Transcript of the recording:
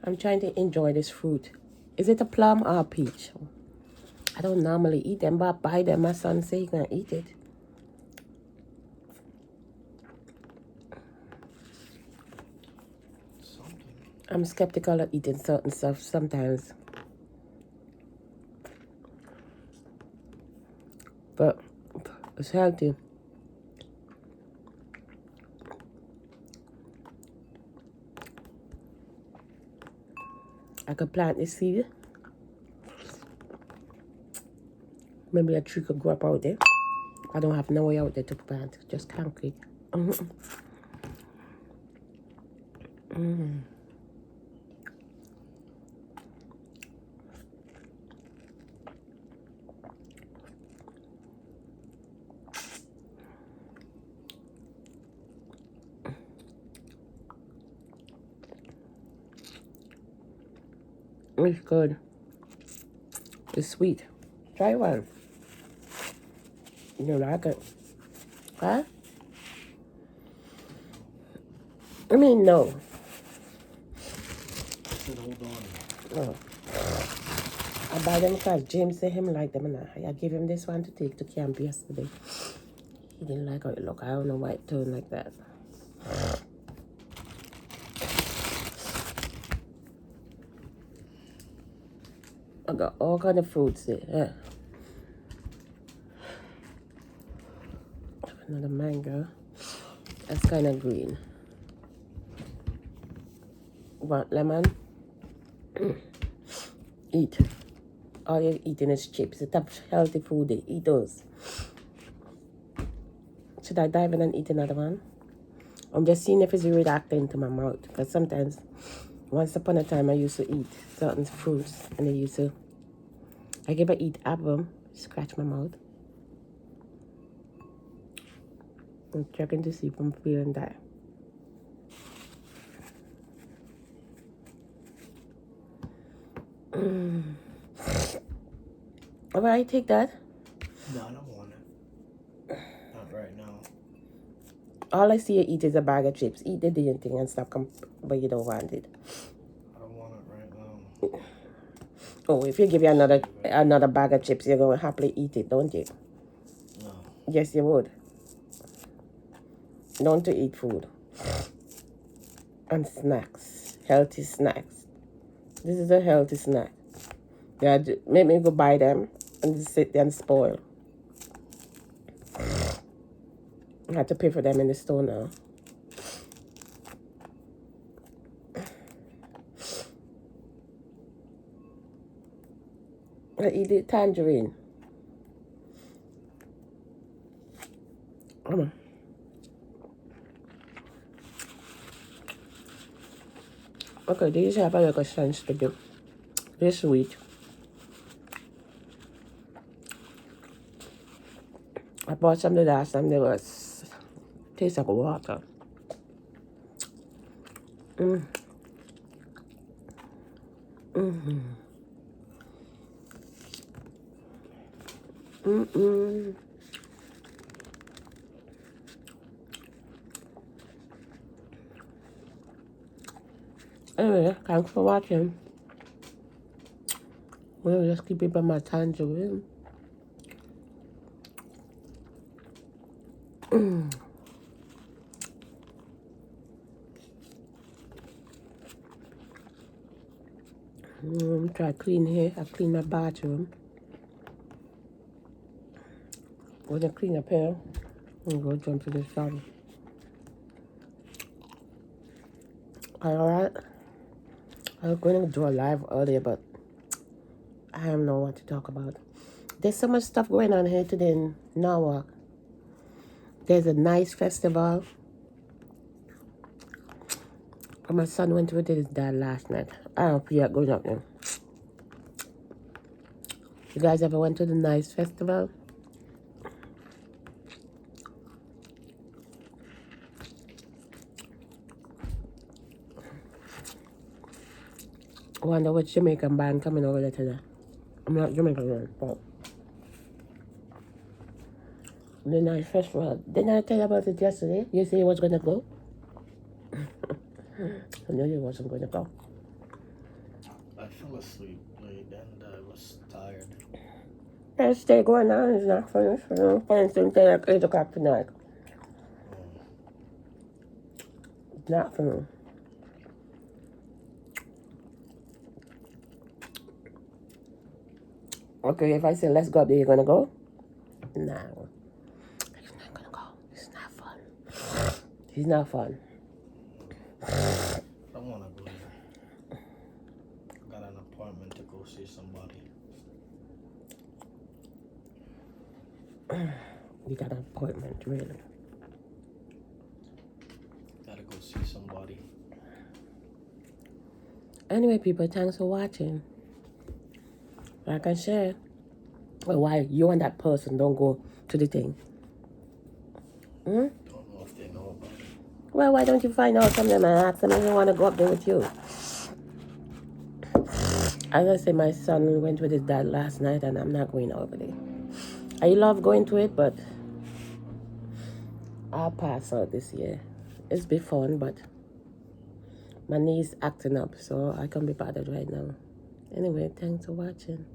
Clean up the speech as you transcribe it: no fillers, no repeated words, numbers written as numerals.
I'm trying to enjoy this fruit. Is it a plum or a peach? I don't normally eat them, but I buy them. My son say he can eat it. I'm skeptical of eating certain stuff sometimes. But it's healthy. I could plant the seed. Maybe a tree could grow up out there. I don't have no way out there to plant. Just concrete. It's good. It's sweet. Try one. You like it? Huh? I mean, no. Hold on. Oh. I buy them because James said him like them, and I gave him this one to take to camp yesterday. He didn't like how it look. I don't know why it turned like that. I got all kind of fruits there. Yeah. Another mango. That's kind of green. Want lemon? Eat. All you're eating is chips. It's a healthy food. Eat those. Should I dive in and eat another one? I'm just seeing if it's reacting to my mouth. Because sometimes, once upon a time, I used to eat certain fruits. And I give a eat apple, scratch my mouth. I'm checking to see if I'm feeling that. Alright, take that. No, I don't want it. Not right now. All I see you eat is a bag of chips. Eat the damn thing and stop, but you don't want it. I don't want it right now. Oh, if you give you another bag of chips, you're going to happily eat it, don't you? No. Yes, you would. Don't to eat food. And snacks. Healthy snacks. This is a healthy snack. Yeah, make me go buy them and just sit there and spoil. I had to pay for them in the store now. I eat the tangerine. Come on. Okay, these have a little sense to do. They're sweet. I bought some the last time. They was taste like water. Anyway, thanks for watching. We'll just keep it by my tangerine. Try clean here. I clean my bathroom. When I clean up here, I'm going to jump to the shower. Alright. I was going to do a live earlier, but I don't know what to talk about. There's so much stuff going on here today in Norwalk. There's a nice festival. My son went with his dad last night. I don't feel like going up there. You guys ever went to the nice festival? I wonder which Jamaican band coming over there today. I'm not Jamaican, but the nice festival. Didn't I tell you about it yesterday? You said you was gonna go? I knew you wasn't gonna go. fell asleep late and I was tired. Let's stay going on. It's not finished. Finish until like 8 o'clock tonight. It's not finished. Okay, if I say let's go up there, you're gonna go? No. He's not gonna go. It's not fun. It's not fun. I don't want to go there. I got an appointment to go see somebody. You got an appointment, really? Gotta go see somebody. Anyway, people, thanks for watching. Like I said, well, why you and that person don't go to the thing? Don't know if they know about it. Well, why don't you find out from them and ask them if they want to go up there with you? As I said, my son went with his dad last night and I'm not going over there. I love going to it, but I'll pass out this year. It's been fun, but my knee's acting up, so I can't be bothered right now. Anyway, thanks for watching.